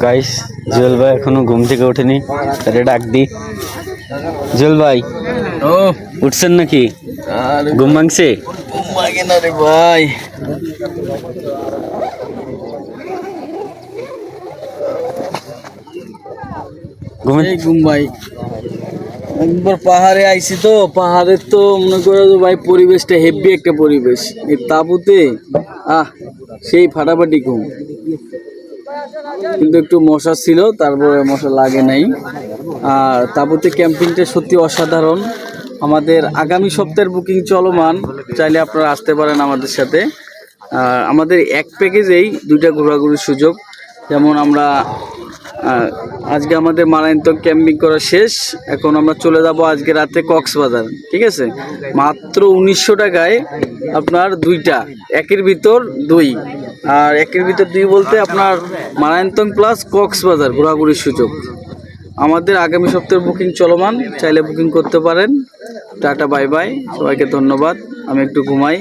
Guys, Jewel ভাই এখনো ঘুম থেকে ওঠেনি, তারে ডাক দি। জুয়েল ভাই, ও উঠছেন নাকি? ঘুম ভাঙছে? ভাগে না রে ভাই। ঘুমেন। এই ঘুম ভাই, একবার পাহাড়ে আইছি তো, পাহাড়ের তো মনে করো যে ভাই পরিবেশটা হেভি একটা পরিবেশ। এই তাঁবুতে সেই ফাটাফাটি ঘুম, কিন্তু একটু মশা ছিল, তারপরে মশা লাগে নাই। আর তাঁবুতে ক্যাম্পিংটা সত্যি অসাধারণ। আমাদের আগামী সপ্তাহের বুকিং চলমান, চাইলে আপনারা আসতে পারেন আমাদের সাথে। আর আমাদের এক প্যাকেজেই দুইটা ঘোরাঘুরির সুযোগ। যেমন আমরা আজকে আমাদের মারায়ন্তক ক্যাম্পিং করা শেষ, এখন আমরা চলে যাব আজকে রাতে কক্সবাজার। ঠিক আছে, মাত্র 1900 টাকায় আপনার দুইটা, একের ভিতর দুই। আর একের ভিতর দুই বলতে আপনার মারায়ন্তং প্লাস কক্সবাজার ঘোরাঘুরির সুযোগ। আমাদের আগামী সপ্তাহের বুকিং চলমান, চাইলে বুকিং করতে পারেন। টাটা, বাই বাই, সবাইকে ধন্যবাদ। আমি একটু ঘুমাই।